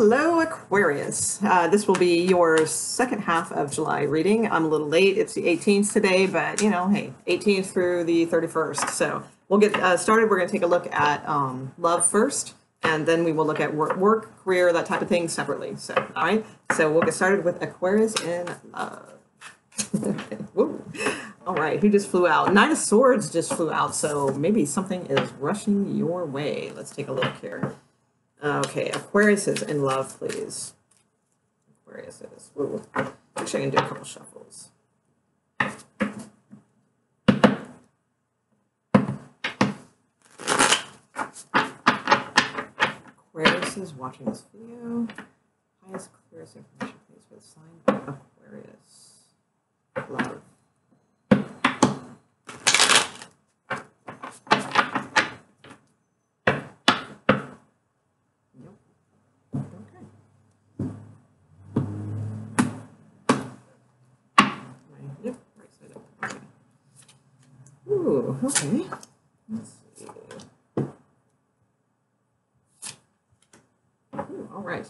Hello, Aquarius. This will be your second half of July reading. I'm a little late. It's the 18th today, but you know, hey, 18th through the 31st. So we'll get started. We're going to take a look at love first, and then we will look at work, career, that type of thing separately. So, all right. So we'll get started with Aquarius in love. Woo. All right, who just flew out? Knight of Swords just flew out, so maybe something is rushing your way. Let's take a look here. Okay, Aquarius is in love, please. Aquarius is. Ooh. Actually, I can do a couple shuffles. Aquarius is watching this video. Highest, clearest information, please, for the sign of Aquarius. Love. Ooh, okay. Let's see. Ooh, all right.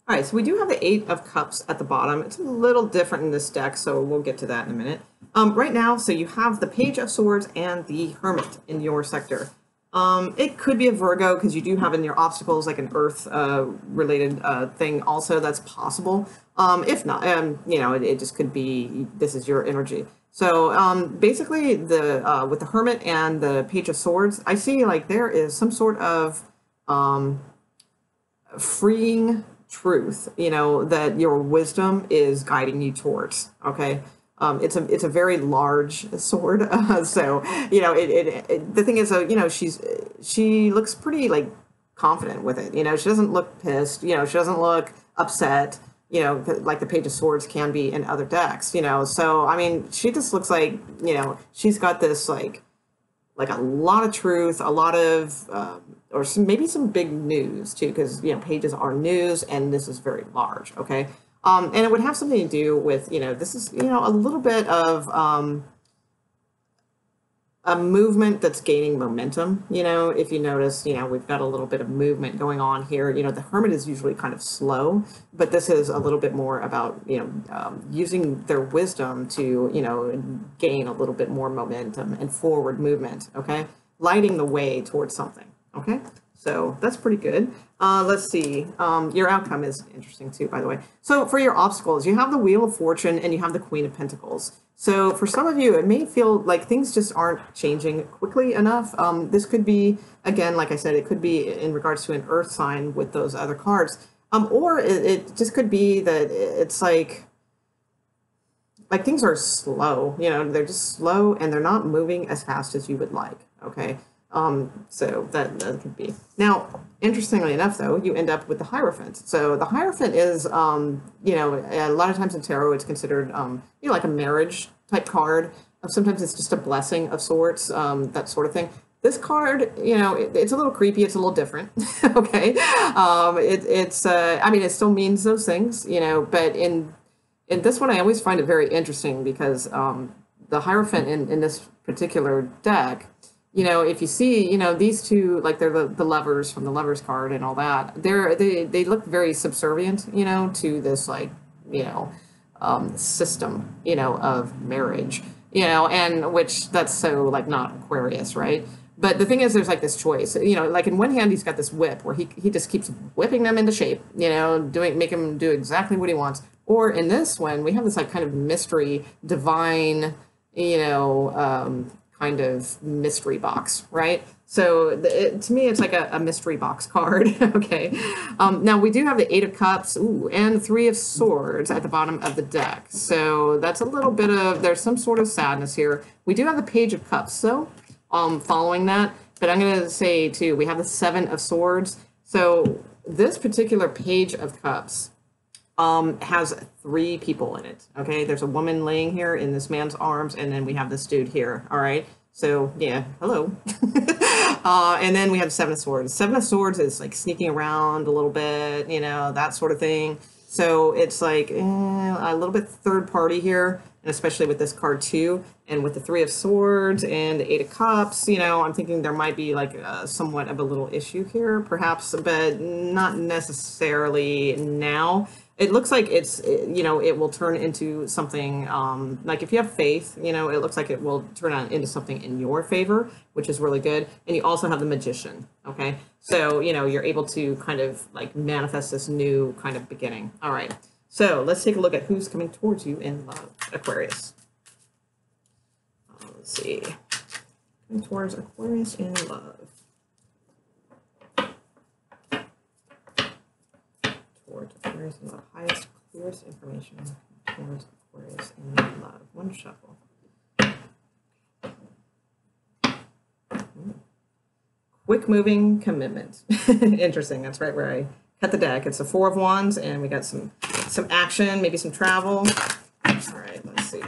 All right, so we do have the Eight of Cups at the bottom. It's a little different in this deck, so we'll get to that in a minute. Right now, so you have the Page of Swords and the Hermit in your sector. It could be a Virgo because you do have in your obstacles like an Earth related thing also that's possible. If not, you know, it just could be this is your energy. So basically, the with the Hermit and the Page of Swords, I see like there is some sort of freeing truth, you know, that your wisdom is guiding you towards. Okay, it's a very large sword, so you know the thing is, you know, she looks pretty like confident with it. You know, she doesn't look pissed. You know, she doesn't look upset. You know, like the Page of Swords can be in other decks, you know. So, I mean, she just looks like, you know, she's got this, like a lot of truth, a lot of, or maybe some big news, too, because, you know, pages are news, and this is very large, okay? And it would have something to do with, you know, this is, you know, a little bit of a movement that's gaining momentum. You know, if you notice, you know, we've got a little bit of movement going on here. You know, the Hermit is usually kind of slow, but this is a little bit more about, you know, using their wisdom to, you know, gain a little bit more momentum and forward movement, okay? Lighting the way towards something, okay? So that's pretty good. Let's see. Your outcome is interesting too, by the way. So for your obstacles, you have the Wheel of Fortune and you have the Queen of Pentacles. So for some of you, it may feel like things just aren't changing quickly enough. This could be, again, like I said, it could be in regards to an earth sign with those other cards. Or it just could be that it's like things are slow, you know, they're just slow and they're not moving as fast as you would like, okay? So that could be. Now, interestingly enough, though, you end up with the Hierophant. So the Hierophant is, you know, a lot of times in tarot, it's considered, you know, like a marriage type card. Sometimes it's just a blessing of sorts, that sort of thing. This card, you know, it's a little creepy. It's a little different. Okay. I mean, it still means those things, you know, but in this one, I always find it very interesting because, the Hierophant in this particular deck, you know, if you see, you know, these two, like they're the lovers from the Lovers card and all that, they look very subservient, you know, to this, like, you know, system, you know, of marriage, you know, and which that's so like not Aquarius, right? But the thing is, there's like this choice, you know, like in one hand, he's got this whip where he just keeps whipping them into shape, you know, make him do exactly what he wants. Or in this one, we have this like kind of mystery, divine, you know, kind of mystery box, right? So to me, it's like a mystery box card, okay? Now, we do have the Eight of Cups, ooh, and the Three of Swords at the bottom of the deck. So that's a little bit of, there's some sort of sadness here. We do have the Page of Cups, so following that, but I'm going to say, too, we have the Seven of Swords. So this particular Page of Cups has three people in it, okay? There's a woman laying here in this man's arms, and then we have this dude here, all right? So, yeah, hello. And then we have Seven of Swords. Seven of Swords is like sneaking around a little bit, you know, that sort of thing. So it's like a little bit third party here, and especially with this card too, and with the Three of Swords and the Eight of Cups, you know, I'm thinking there might be like somewhat of a little issue here, perhaps, but not necessarily now. It looks like it's, you know, it will turn into something, like if you have faith, you know, it looks like it will turn on into something in your favor, which is really good. And you also have the Magician, okay? So, you know, you're able to kind of like manifest this new kind of beginning. All right, so let's take a look at who's coming towards you in love, Aquarius. Let's see, coming towards Aquarius in love. Towards Aquarius in love. Highest, clearest information towards Aquarius in love. One shuffle. Quick moving commitment. Interesting. That's right where I cut the deck. It's a Four of Wands, and we got some action, maybe some travel. All right, let's see.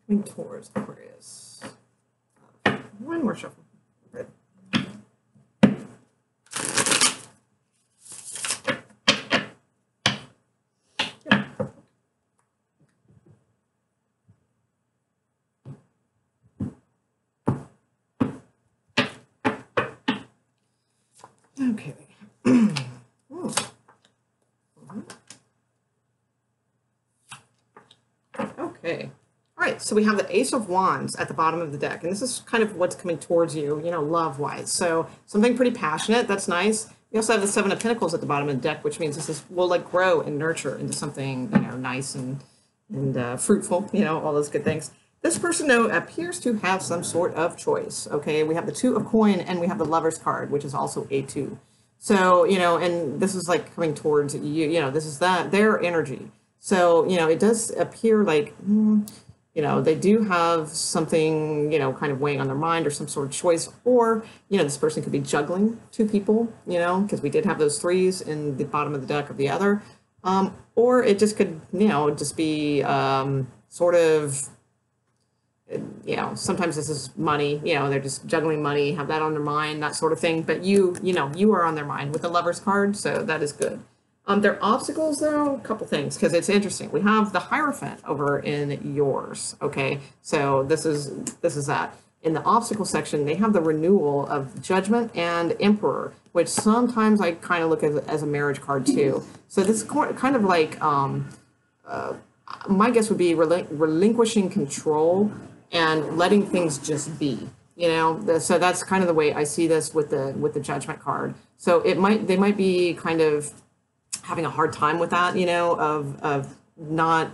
Coming towards Aquarius. One more shuffle. Good. Okay. Okay. All right, so we have the Ace of Wands at the bottom of the deck, and this is kind of what's coming towards you, you know, love-wise. So something pretty passionate, that's nice. We also have the Seven of Pentacles at the bottom of the deck, which means this will like grow and nurture into something, you know, nice and fruitful, you know, all those good things. This person, though, appears to have some sort of choice, okay? We have the Two of Coin, and we have the Lover's card, which is also A2. So, you know, and this is like coming towards you, you know, this is their energy. So, you know, it does appear like, you know, they do have something, you know, kind of weighing on their mind or some sort of choice, or, you know, this person could be juggling two people, you know, because we did have those threes in the bottom of the deck of the other. Or it just could, you know, just be sort of, you know, sometimes this is money, you know, they're just juggling money, have that on their mind, that sort of thing. But you know, you are on their mind with the Lover's card, so that is good. Their obstacles, though, a couple things, because it's interesting. We have the Hierophant over in yours, okay? So this is that. In the obstacle section, they have the renewal of Judgment and Emperor, which sometimes I kind of look as a marriage card, too. So this is kind of like, my guess would be relinquishing control and letting things just be, you know. So that's kind of the way I see this with the Judgment card. So they might be kind of having a hard time with that, you know, of not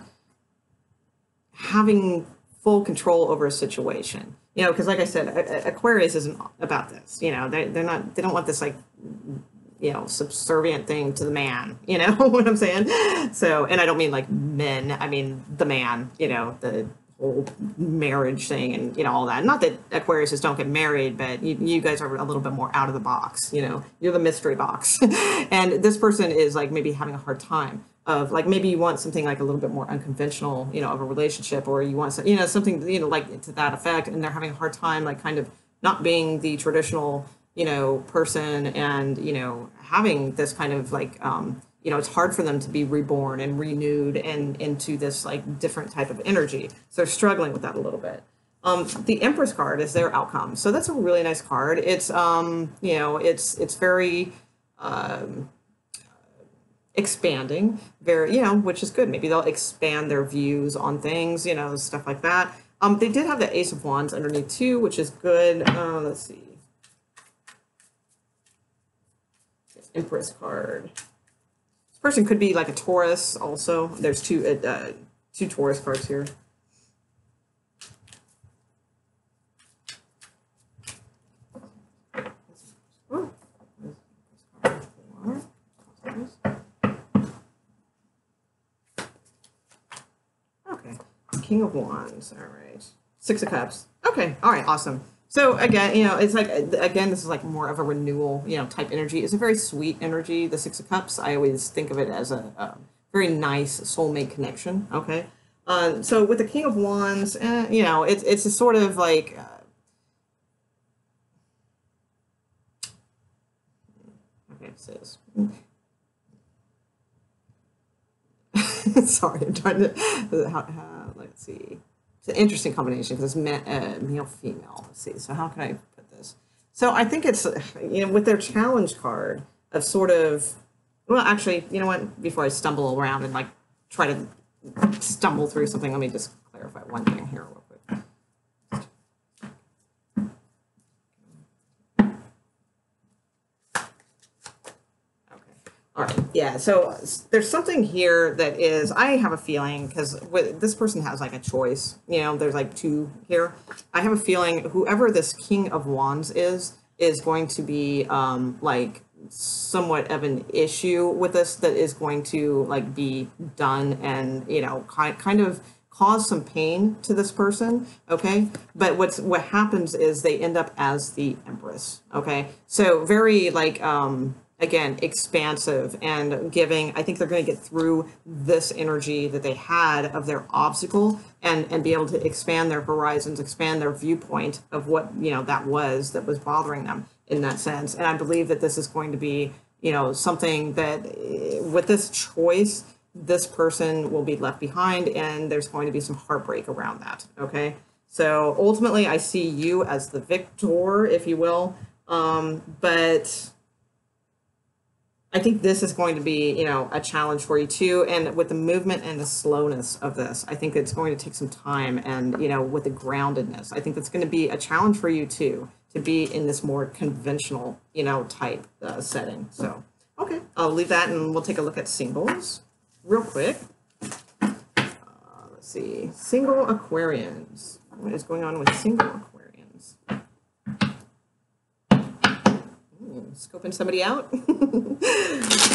having full control over a situation, you know, because like I said, Aquarius isn't about this, you know. They don't want this like, you know, subservient thing to the man, you know what I'm saying? So, and I don't mean like men, I mean the man, you know, the whole marriage thing and, you know, all that. Not that Aquariuses don't get married, but you guys are a little bit more out of the box, you know, you're the mystery box. And this person is like maybe having a hard time of like, maybe you want something like a little bit more unconventional, you know, of a relationship, or you want some, you know, something, you know, like to that effect. And they're having a hard time, like kind of not being the traditional, you know, person, and, you know, having this kind of like, you know, it's hard for them to be reborn and renewed and into this like different type of energy. So they're struggling with that a little bit. The Empress card is their outcome. So that's a really nice card. It's, you know, it's very expanding, very, you know, which is good. Maybe they'll expand their views on things, you know, stuff like that. They did have the Ace of Wands underneath too, which is good. Let's see. Empress card. This person could be like a Taurus also. There's two Taurus cards here. Okay, King of Wands. All right, Six of Cups. Okay, all right, awesome. So again, you know, it's like, again, this is like more of a renewal, you know, type energy. It's a very sweet energy, the Six of Cups. I always think of it as a very nice soulmate connection, okay? So with the King of Wands, you know, it's a sort of like, Axis. Sorry, I'm trying to, let's see. It's an interesting combination because it's male, female. Let's see. So how can I put this? So I think it's, with their challenge card of sort of, well, actually, you know what? Before I stumble around and like try to stumble through something, let me just clarify one thing here real quick. All right, yeah, so there's something here that is, I have a feeling, because this person has like a choice, there's like two here. I have a feeling whoever this King of Wands is going to be like somewhat of an issue with this that is going to like be done and, kind of cause some pain to this person, okay? But what happens is they end up as the Empress, okay? So very like, again, expansive and giving. I think they're going to get through this energy that they had of their obstacle and be able to expand their horizons, expand their viewpoint of what, that was bothering them in that sense. And I believe that this is going to be, something that with this choice, this person will be left behind and there's going to be some heartbreak around that. Okay. So ultimately I see you as the victor, if you will. But I think this is going to be, a challenge for you too. And with the movement and the slowness of this, I think it's going to take some time and, with the groundedness, I think that's going to be a challenge for you too, to be in this more conventional, type setting. So, okay, I'll leave that and we'll take a look at singles real quick. Let's see, single Aquarians. What is going on with single Aquarians? Scoping somebody out,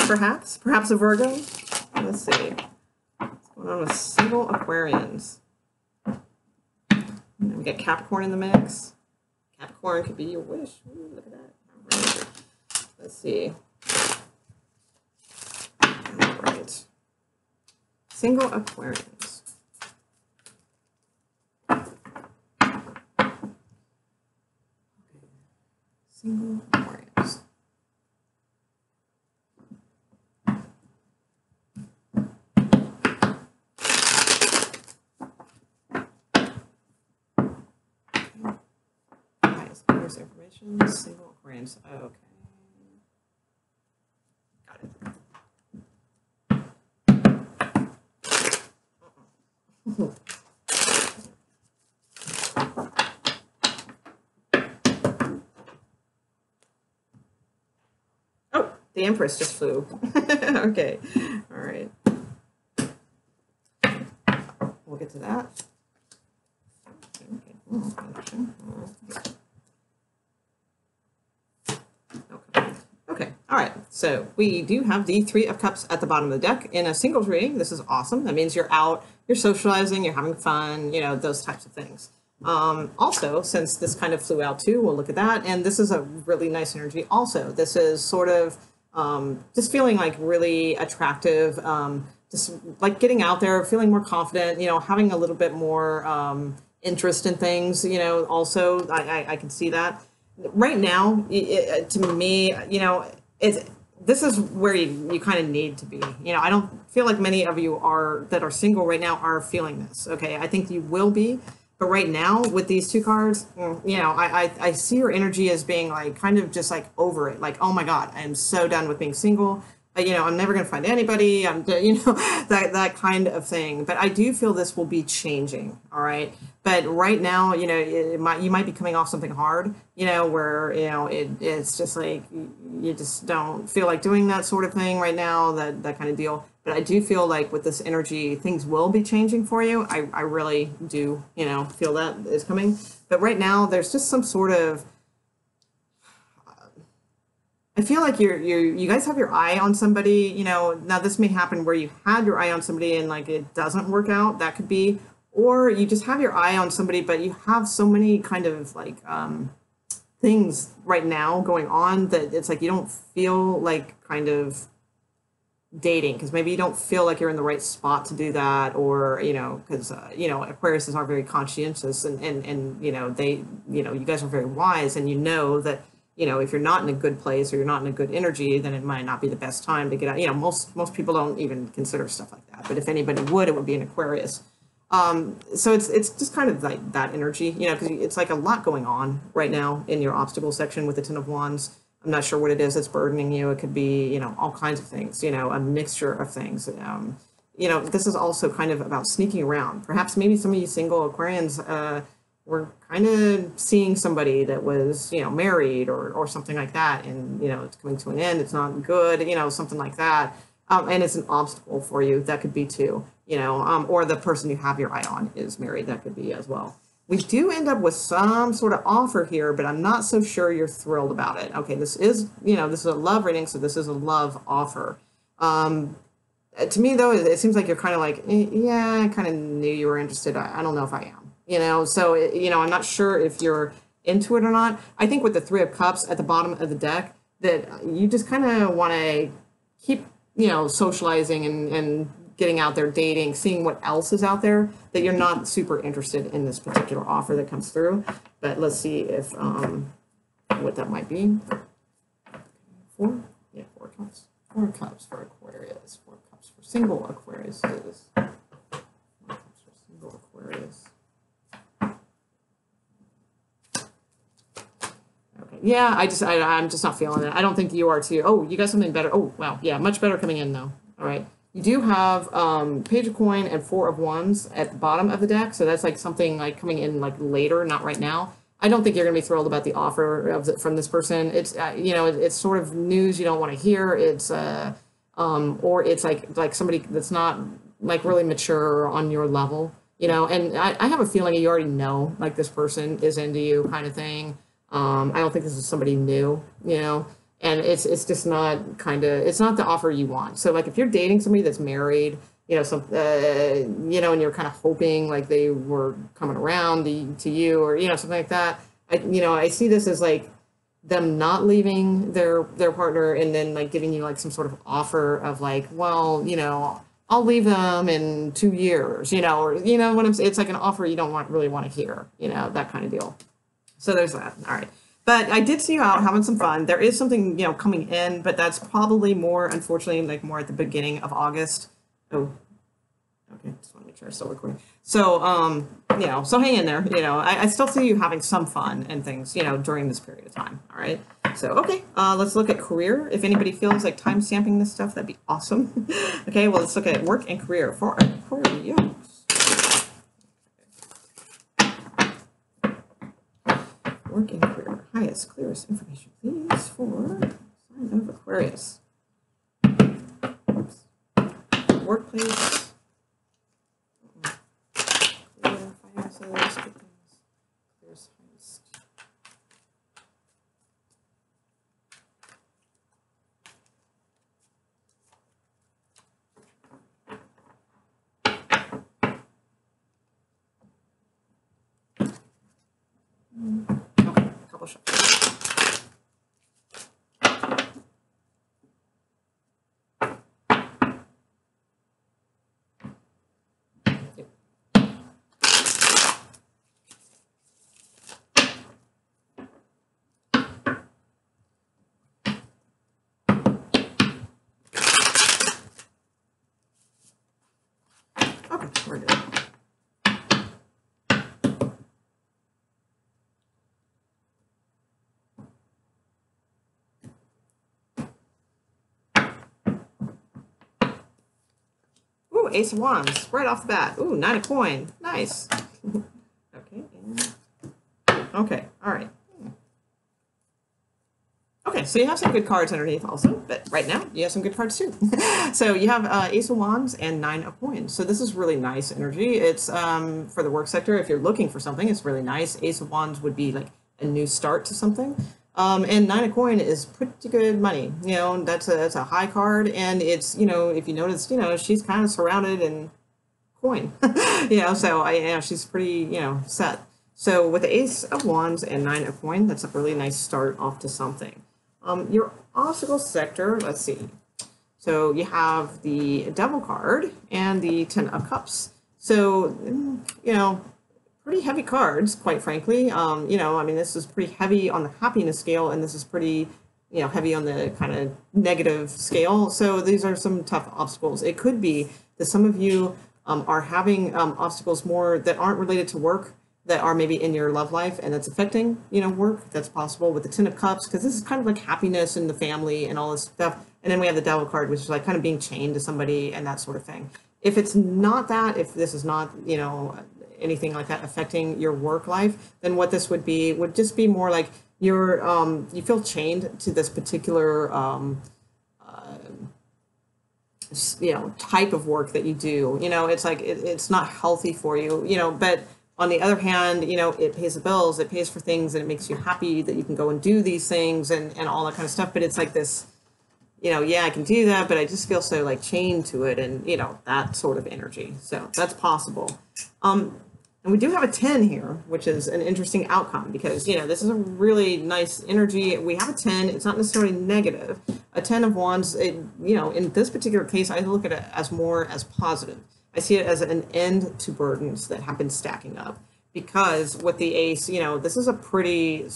perhaps a Virgo. Let's see what's going on with single Aquarians. We got Capricorn in the mix. Capricorn could be your wish. Ooh, look at that. Let's see. All right, single Aquarians. Single Aquarians. Information, single Aquarians. Oh, okay. Got it. Oh, the Empress just flew. Okay. All right. We'll get to that. Okay. All right. So we do have the Three of Cups at the bottom of the deck in a singles reading. This is awesome. That means you're out, you're socializing, you're having fun, those types of things. Also, since this kind of flew out too, we'll look at that. And this is a really nice energy. Also, this is sort of just feeling like really attractive, just like getting out there, feeling more confident, having a little bit more interest in things, also I can see that. Right now, to me, this is where you kind of need to be. I don't feel like many of you that are single right now are feeling this. Okay, I think you will be, but right now with these two cards, I see your energy as being like kind of just like over it. Like, oh my God, I am so done with being single. I'm never going to find anybody. That kind of thing. But I do feel this will be changing. All right. But right now, you might be coming off something hard, where, it's just like you just don't feel like doing that sort of thing right now, that kind of deal. But I do feel like with this energy, things will be changing for you. I really do, feel that is coming. But right now, there's just some sort of, I feel like you guys have your eye on somebody, now this may happen where you had your eye on somebody and like it doesn't work out, that could be, or you just have your eye on somebody, but you have so many kind of like things right now going on that it's like you don't feel like kind of dating because maybe you don't feel like you're in the right spot to do that, or because Aquariuses are very conscientious and they you guys are very wise, and that you know, if you're not in a good place or you're not in a good energy, then it might not be the best time to get out. You know, most people don't even consider stuff like that. But if anybody would, it would be an Aquarius. So it's just kind of like that energy, you know, because it's like a lot going on right now in your obstacle section with the Ten of Wands. I'm not sure what it is that's burdening you. It could be, you know, all kinds of things, you know, a mixture of things. You know, this is also kind of about sneaking around. Perhaps maybe some of you single Aquarians were kind of seeing somebody that was, you know, married or something like that. And, you know, it's coming to an end. It's not good, you know, something like that. And it's an obstacle for you. That could be too, you know, or the person you have your eye on is married. That could be as well. We do end up with some sort of offer here, but I'm not so sure you're thrilled about it. Okay, this is, you know, this is a love reading, so this is a love offer. To me, though, it seems like you're kind of like, yeah, I kind of knew you were interested. I don't know if I am, you know, so, you know, I'm not sure if you're into it or not. I think with the Three of Cups at the bottom of the deck, that you just kind of want to keep, you know, socializing and getting out there, dating, seeing what else is out there, that you're not super interested in this particular offer that comes through. But let's see if, what that might be. Four? Yeah, 4 cups. 4 cups for Aquarius. 4 cups for single Aquarius. 4 cups for single Aquarius. Okay. Yeah, I'm just not feeling it. I don't think you are too. Oh, you got something better. Oh, wow. Yeah, much better coming in though. All right. You do have Page of Coin and 4 of Wands at the bottom of the deck, so that's like something like coming in like later, not right now. I don't think you're going to be thrilled about the offer from this person. It's you know, it's sort of news you don't want to hear. It's or it's like somebody that's not like really mature or on your level, you know. And I have a feeling you already know like this person is into you, kind of thing. I don't think this is somebody new, you know. And it's just not it's not the offer you want. So like if you're dating somebody that's married, you know, you know, and you're kind of hoping like they were coming around to you or, you know, something like that. You know, I see this as like them not leaving their partner and then like giving you like some sort of offer of like, well, you know, I'll leave them in 2 years, you know, or, you know what I'm saying? It's like an offer you don't really want to hear, you know, that kind of deal. So there's that. All right. But I did see you out having some fun. There is something, you know, coming in, but that's probably more, unfortunately, like more at the beginning of August. Oh, okay. Just want to make sure I'm still recording. So, you know, so hang in there. You know, I still see you having some fun and things, you know, during this period of time. All right. So, okay, let's look at career. If anybody feels like time stamping this stuff, that'd be awesome. Okay, well, let's look at work and career for Aquarius. Work and career. Highest, clearest information, please, for sign of Aquarius. Oops. Workplace. Clear finances. Good things. Clearest, highest. Okay, couple shots. Okay, we're good. Ooh, Ace of Wands, right off the bat. Ooh, 9 of Coin. Nice. Okay, and okay, all right. Okay, so you have some good cards underneath also, but right now you have some good cards too. So you have Ace of Wands and 9 of Coins. So this is really nice energy. It's for the work sector. If you're looking for something, it's really nice. Ace of Wands would be like a new start to something. And 9 of Coin is pretty good money. You know, that's a high card, and it's, you know, if you notice, you know, she's kind of surrounded in coin. You know, so you know, she's pretty, you know, set. So with the Ace of Wands and 9 of Coin, that's a really nice start off to something. Your obstacle sector, let's see. So you have the Devil card and the 10 of Cups. So, you know, pretty heavy cards, quite frankly. You know, I mean, this is pretty heavy on the happiness scale, and this is pretty, you know, heavy on the kind of negative scale. So these are some tough obstacles. It could be that some of you are having obstacles more that aren't related to work, that are maybe in your love life, and that's affecting, you know, work. That's possible with the Ten of Cups, because this is kind of like happiness in the family and all this stuff. And then we have the Devil card, which is like kind of being chained to somebody and that sort of thing. If it's not that, if this is not, you know, anything like that affecting your work life, then what this would be would just be more like you're you feel chained to this particular you know, type of work that you do. You know, it's like it's not healthy for you, you know. But on the other hand, you know, it pays the bills, it pays for things, and it makes you happy that you can go and do these things and all that kind of stuff. But it's like this, you know, yeah, I can do that, but I just feel so like chained to it, and you know, that sort of energy. So that's possible. And we do have a 10 here, which is an interesting outcome, because, you know, this is a really nice energy. We have a 10. It's not necessarily negative. A 10 of wands, it, you know, in this particular case, I look at it as more as positive. I see it as an end to burdens that have been stacking up, because with the ace, you know, this is a pretty,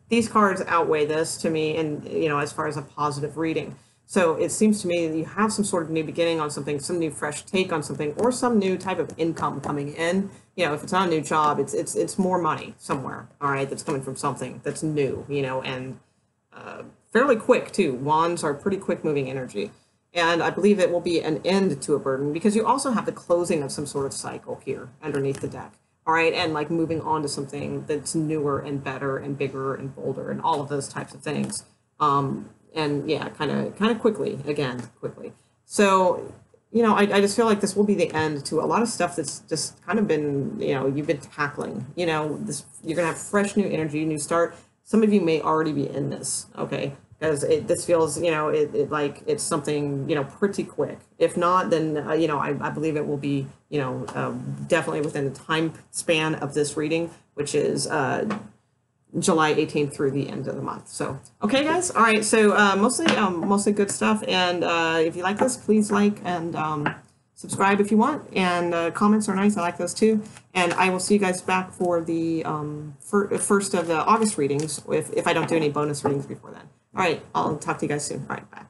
these cards outweigh this to me, and, you know, as far as a positive reading. So it seems to me that you have some sort of new beginning on something, some new fresh take on something, or some new type of income coming in. You know, if it's not a new job, it's more money somewhere, all right, that's coming from something that's new, you know, and fairly quick too. Wands are pretty quick moving energy. And I believe it will be an end to a burden, because you also have the closing of some sort of cycle here underneath the deck. All right, and like moving on to something that's newer and better and bigger and bolder and all of those types of things. And yeah, kind of quickly, quickly. So, you know, I just feel like this will be the end to a lot of stuff that's just kind of been, you know, you've been tackling. You know, this, you're gonna have fresh new energy, new start. Some of you may already be in this, okay? Because this feels, you know, it like it's something, you know, pretty quick. If not, then you know, I believe it will be, you know, definitely within the time span of this reading, which is July 18th through the end of the month. So, okay, guys. All right. So mostly good stuff. And if you like this, please like and subscribe if you want. And comments are nice. I like those too. And I will see you guys back for the first of the August readings if I don't do any bonus readings before then. All right. I'll talk to you guys soon. All right. Bye.